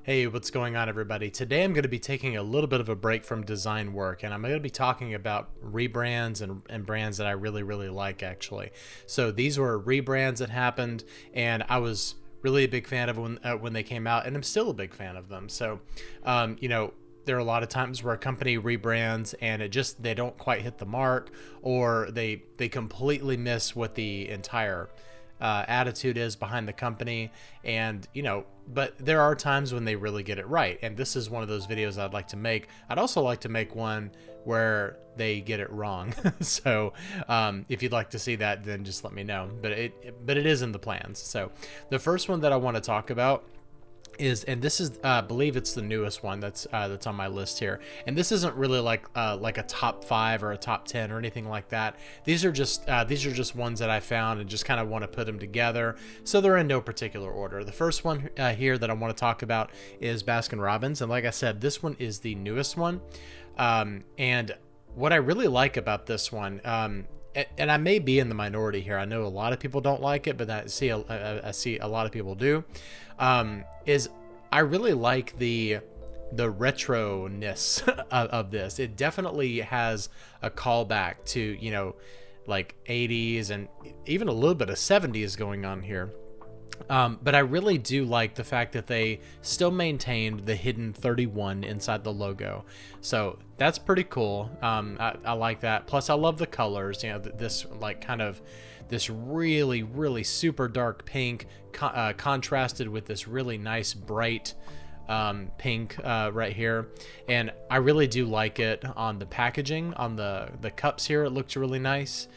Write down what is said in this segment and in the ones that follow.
Hey, what's going on, everybody? Today I'm going to be taking a little bit of a break from design work, and I'm going to be talking about rebrands and brands that I really like, actually. So these were rebrands that happened, and I was really a big fan of when they came out, and I'm still a big fan of them. So, there are a lot of times where a company rebrands and they don't quite hit the mark, or they completely miss what the entire attitude is behind the company. And but there are times when they really get it right, and this is one of those videos I'd like to make. I'd also like to make one where they get it wrong. So if you'd like to see that, then just let me know. But it is in the plans. So the first one that I want to talk about is, and this is I believe it's the newest one that's on my list here, and this isn't really like a top 5 or a top 10 or anything like that. These are just ones that I found and just kind of want to put them together, so they're in no particular order. The first one here that I want to talk about is Baskin Robbins, and like I said, this one is the newest one. And what I really like about this one, and I may be in the minority here, I know a lot of people don't like it, but I see a lot of people do, is I really like the retro-ness of this. It definitely has a callback to, like 80s and even a little bit of 70s going on here. But I really do like the fact that they still maintained the hidden 31 inside the logo. So that's pretty cool. I like that. Plus I love the colors, this like kind of this really super dark pink contrasted with this really nice bright pink right here. And I really do like it on the packaging, on the cups here. It looks really nice.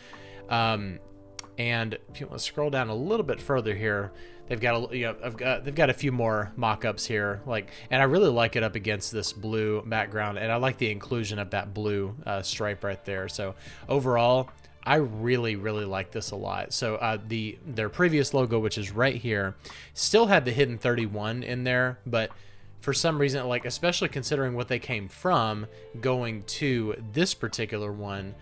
And if you want to scroll down a little bit further here, they've got they've got a few more mock-ups here, and I really like it up against this blue background, and I like the inclusion of that blue stripe right there. So overall, I really like this a lot. So their previous logo, which is right here, still had the hidden 31 in there, but for some reason, especially considering what they came from, going to this particular one,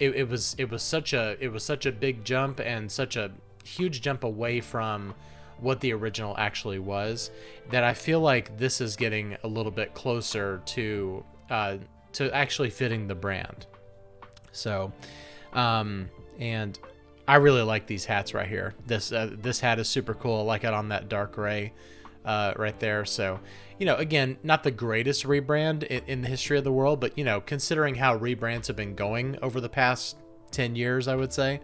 it was such a big jump and such a huge jump away from what the original actually was, that I feel like this is getting a little bit closer to actually fitting the brand. So, and I really like these hats right here. This hat is super cool. I like it on that dark gray right there. So, again, not the greatest rebrand in the history of the world, but, considering how rebrands have been going over the past 10 years, I would say,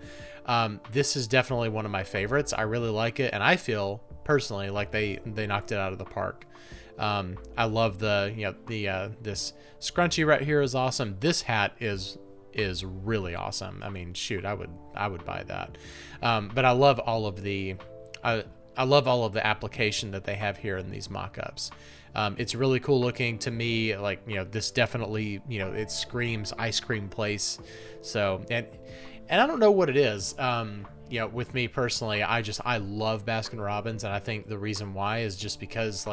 this is definitely one of my favorites. I really like it, and I feel personally like they knocked it out of the park. I love this scrunchie right here is awesome. This hat is really awesome. I mean, shoot, I would buy that. But I love all of the application that they have here in these mock-ups. It's really cool looking to me. This definitely, it screams ice cream place. So, and I don't know what it is. With me personally, I love Baskin Robbins, and I think the reason why is just because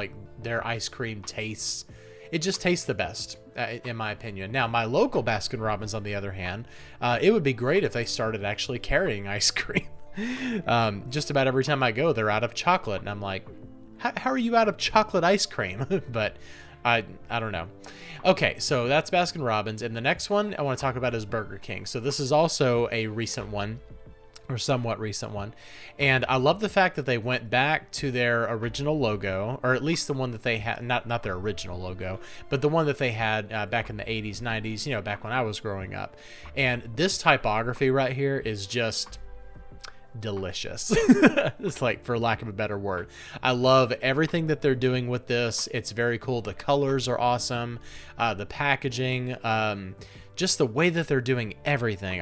their ice cream tastes, it just tastes the best, in my opinion. Now, my local Baskin Robbins, on the other hand, it would be great if they started actually carrying ice cream. Just about every time I go, they're out of chocolate, and I'm like, how are you out of chocolate ice cream? But I don't know. Okay, so that's Baskin Robbins, and the next one I want to talk about is Burger King. So this is also a recent one, or somewhat recent one, and I love the fact that they went back to their original logo, or at least the one that they had, not their original logo, but the one that they had back in the 80s, 90s, back when I was growing up. And this typography right here is just delicious. It's for lack of a better word. I love everything that they're doing with this. It's very cool. The colors are awesome. The packaging, just the way that they're doing everything.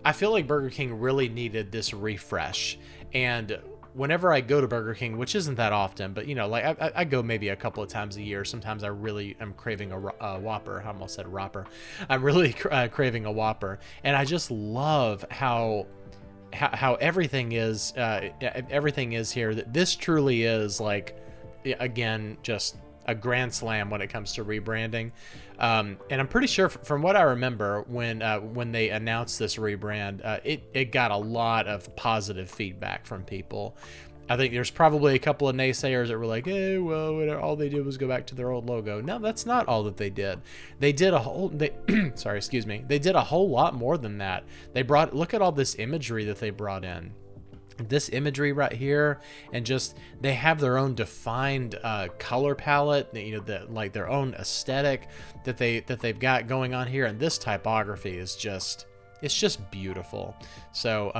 I feel like Burger King really needed this refresh. And whenever I go to Burger King, which isn't that often, but I go maybe a couple of times a year. Sometimes I really am craving a Whopper. I almost said Whopper. I'm really craving a Whopper, and I just love how everything is. Everything is here. That this truly is again, just a grand slam when it comes to rebranding. And I'm pretty sure from what I remember when they announced this rebrand, it got a lot of positive feedback from people. I think there's probably a couple of naysayers that were like, "Hey, well, all they did was go back to their old logo." No, that's not all that they did. They did a whole, sorry, excuse me. They did a whole lot more than that. Look at all this imagery that they brought in. This imagery right here, and just they have their own defined color palette, like their own aesthetic that they've got going on here, and this typography is just, it's just beautiful. So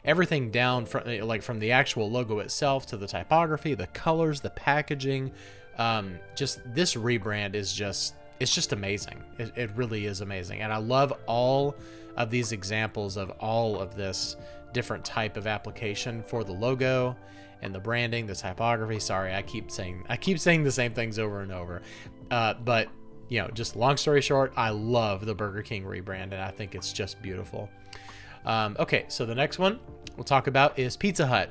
everything down from the actual logo itself to the typography, the colors, the packaging, just this rebrand is just, it's just amazing. It really is amazing, and I love all of these examples of all of this different type of application for the logo and the branding, the typography. Sorry, I keep saying the same things over and over. But just long story short, I love the Burger King rebrand, and I think it's just beautiful. Okay, so the next one we'll talk about is Pizza Hut.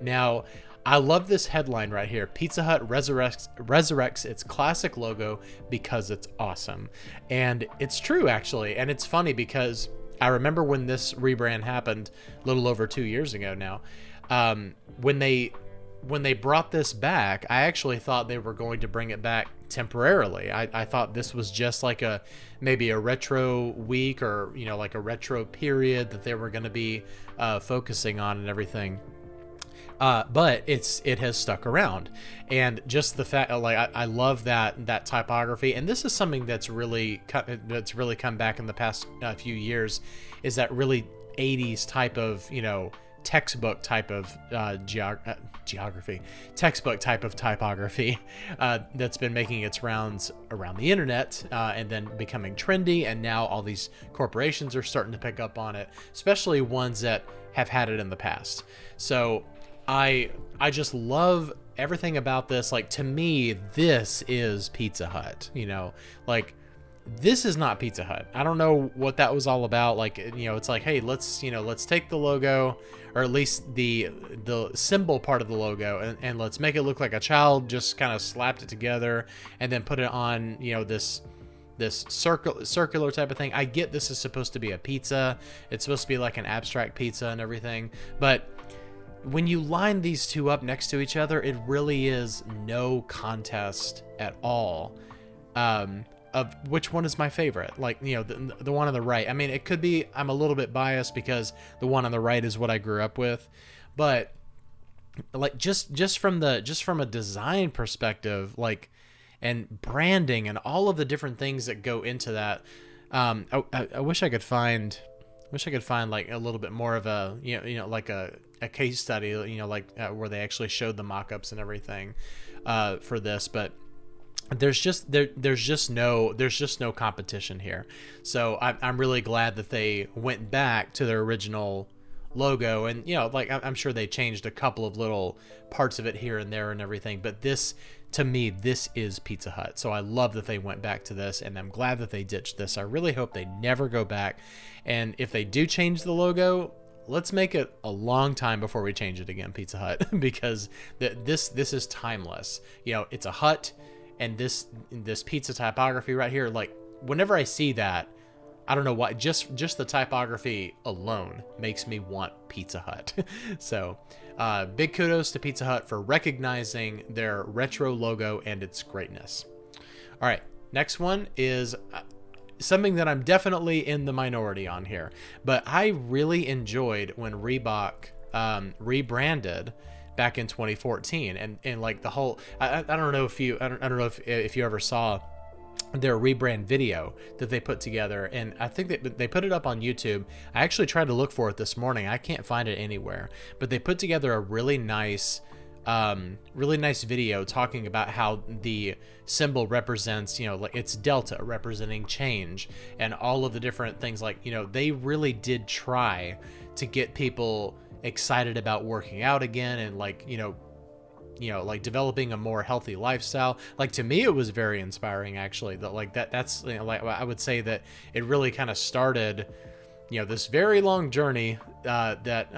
Now, I love this headline right here. Pizza Hut resurrects its classic logo because it's awesome. And it's true, actually. And it's funny because I remember when this rebrand happened a little over 2 years ago now. When they brought this back, I actually thought they were going to bring it back temporarily. I thought this was just like maybe a retro week, or like a retro period that they were going to be focusing on and everything. But it has stuck around, and just the fact, I love that typography, and this is something that's really come back in the past few years, is that really 80s type of textbook type of geography, textbook type of typography that's been making its rounds around the internet, and then becoming trendy, and now all these corporations are starting to pick up on it, especially ones that have had it in the past. So I just love everything about this. Like, to me, this is Pizza Hut. This is not Pizza Hut. I don't know what that was all about. It's like, hey, let's take the logo, or at least the symbol part of the logo, and let's make it look like a child just kind of slapped it together and then put it on, this circular type of thing. I get this is supposed to be a pizza. It's supposed to be like an abstract pizza and everything, but when you line these two up next to each other, it really is no contest at all of which one is my favorite. The one on the right. I mean, it could be I'm a little bit biased because the one on the right is what I grew up with, but just from a design perspective, and branding and all of the different things that go into that, I wish I could find like a little bit more of a like a case study, where they actually showed the mock-ups and everything for this, but there's just no competition here. So I'm really glad that they went back to their original logo, and I'm sure they changed a couple of little parts of it here and there and everything, but this, to me, this is Pizza Hut. So I love that they went back to this, and I'm glad that they ditched this. I really hope they never go back, and if they do change the logo, let's make it a long time before we change it again, Pizza Hut, because this is timeless. It's a hut, and this pizza typography right here, whenever I see that, I don't know why, just the typography alone makes me want Pizza Hut. So big kudos to Pizza Hut for recognizing their retro logo and its greatness. All right, next one is something that I'm definitely in the minority on here, but I really enjoyed when Reebok rebranded back in 2014, and like the whole, I don't know if you ever saw their rebrand video that they put together, and I think that they put it up on YouTube. I actually tried to look for it this morning. I can't find it anywhere, but they put together a really nice video talking about how the symbol represents, it's Delta representing change, and all of the different things. They really did try to get people excited about working out again, and developing a more healthy lifestyle. To me, it was very inspiring, actually. That's I would say that it really kind of started, this very long journey that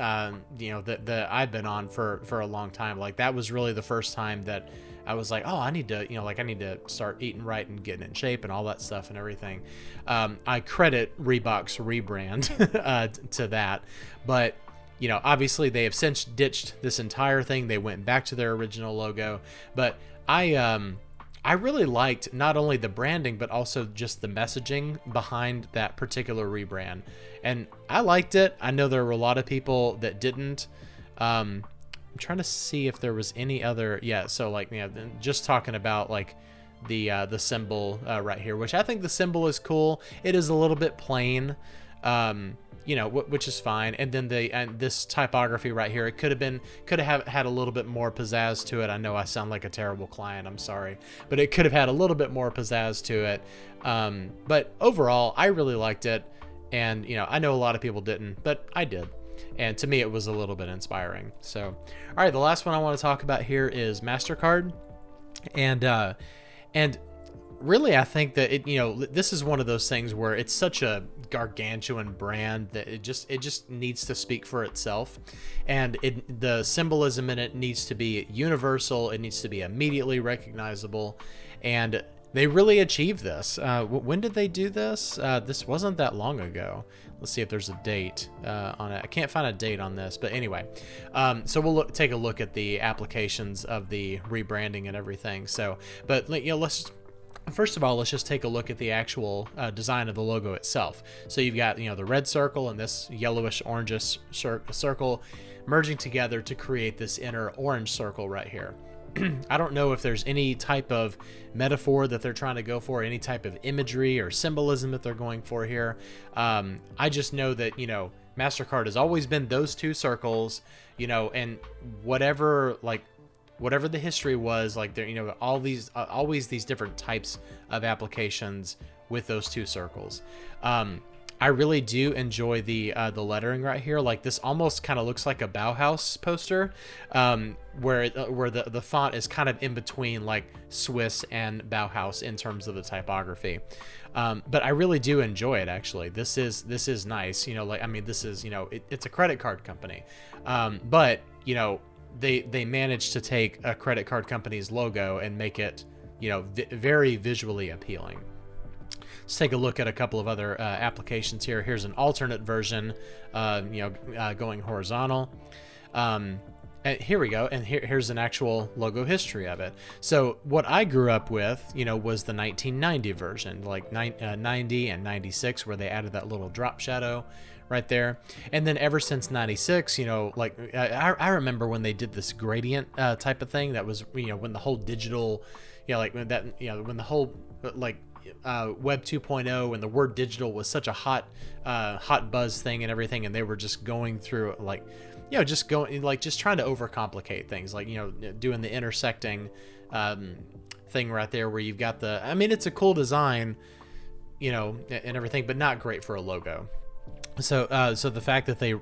I've been on for a long time. That was really the first time that I was like, oh, I need to start eating right and getting in shape and all that stuff and everything. I credit Reebok's rebrand to that, but you know, obviously they have since ditched this entire thing. They went back to their original logo, but I really liked not only the branding, but also just the messaging behind that particular rebrand. And I liked it. I know there were a lot of people that didn't. I'm trying to see if there was any other. Yeah, so like, you know, just talking about like the symbol right here, which I think the symbol is cool. It is a little bit plain. You know, which is fine. And then this typography right here, it could have had a little bit more pizzazz to it. I know I sound like a terrible client, I'm sorry, but it could have had a little bit more pizzazz to it. But overall, I really liked it. And, you know, I know a lot of people didn't, but I did. And to me, it was a little bit inspiring. So, all right, the last one I want to talk about here is Mastercard. And really, I think that it, you know, this is one of those things where it's such a gargantuan brand that it just needs to speak for itself, and the symbolism in it needs to be universal. It needs to be immediately recognizable, and they really achieved this. When did they do this? This wasn't that long ago. Let's see if there's a date on it. I can't find a date on this, but anyway, so we'll take a look at the applications of the rebranding and everything. So, but you know, first of all, let's just take a look at the actual design of the logo itself. So you've got, you know, the red circle and this yellowish orangish circle merging together to create this inner orange circle right here. I don't know if there's any type of metaphor that they're trying to go for, any type of imagery or symbolism that they're going for here. I just know that, you know, Mastercard has always been those two circles, you know, and whatever the history was, like, there, you know, all these always these different types of applications with those two circles. I really do enjoy the lettering right here. Like, this almost kind of looks like a Bauhaus poster, where the font is kind of in between like Swiss and Bauhaus in terms of the typography. But I really do enjoy it, actually. This is nice. You know, like, I mean, this is, you know, it's a credit card company, but, you know, they managed to take a credit card company's logo and make it, you know, very visually appealing. Let's take a look at a couple of other applications here. Here's an alternate version, you know, going horizontal. And here we go. And here's an actual logo history of it. So what I grew up with, you know, was the 1990 version, like 90 and 96, where they added that little drop shadow right there. And then ever since 96, you know, like I remember when they did this gradient type of thing. That was, you know, when the whole digital, you know, like when that, you know, when the whole like Web 2.0 and the word digital was such a hot buzz thing and everything, and they were just going through, like, you know, just trying to overcomplicate things, like, you know, doing the intersecting thing right there where you've got the, I mean, it's a cool design, you know, and everything, but not great for a logo. So the fact that they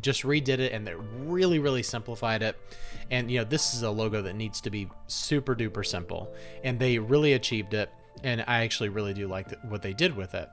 just redid it and they really simplified it, and, you know, this is a logo that needs to be super duper simple, and they really achieved it, and I actually really do like what they did with it.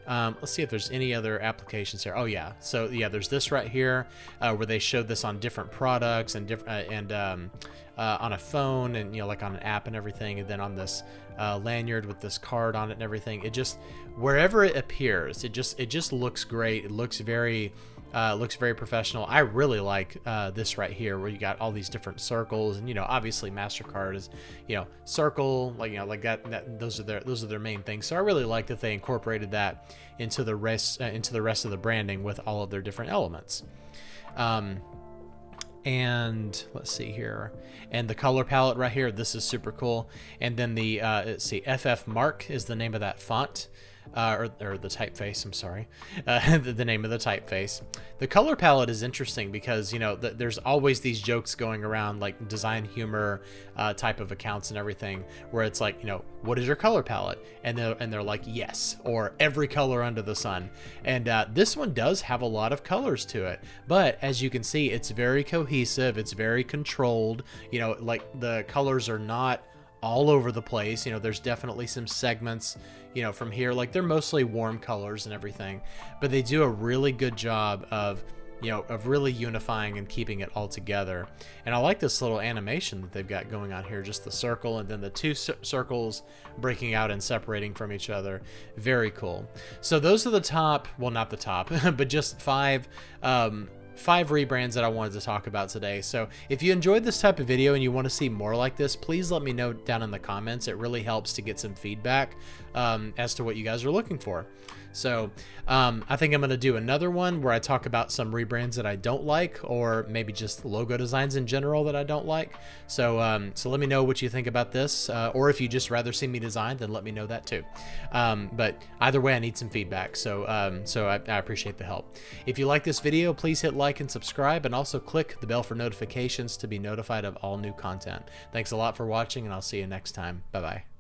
Let's see if there's any other applications here. Oh yeah, so yeah, there's this right here where they showed this on different products and on a phone, and, you know, like on an app and everything, and then on this lanyard with this card on it and everything. It just, wherever it appears, it just looks great. It looks very professional. I really like this right here, where you got all these different circles, and, you know, obviously Mastercard is, you know, circle, like, you know, like that those are their main things. So I really like that they incorporated that into the rest of the branding with all of their different elements. And let's see here, and the color palette right here, this is super cool. And then the let's see, FF Mark is the name of that font. Or the typeface, I'm sorry, the name of the typeface. The color palette is interesting because, you know, there's always these jokes going around, like design humor type of accounts and everything, where it's like, you know, what is your color palette? And they're like, yes, or every color under the sun. And this one does have a lot of colors to it, but as you can see, it's very cohesive. It's very controlled. You know, like, the colors are not all over the place. You know, there's definitely some segments, you know, from here, like, they're mostly warm colors and everything, but they do a really good job of, you know, of really unifying and keeping it all together. And I like this little animation that they've got going on here, just the circle and then the two circles breaking out and separating from each other. Very cool. So those are the top, well, not the top, but just 5 5 rebrands that I wanted to talk about today. So if you enjoyed this type of video and you want to see more like this, please let me know down in the comments. It really helps to get some feedback as to what you guys are looking for. So I think I'm going to do another one where I talk about some rebrands that I don't like, or maybe just logo designs in general that I don't like. So so let me know what you think about this, or if you just rather see me design, then let me know that too. But either way, I need some feedback. So I appreciate the help. If you like this video, please hit like and subscribe, and also click the bell for notifications to be notified of all new content. Thanks a lot for watching, and I'll see you next time. Bye bye.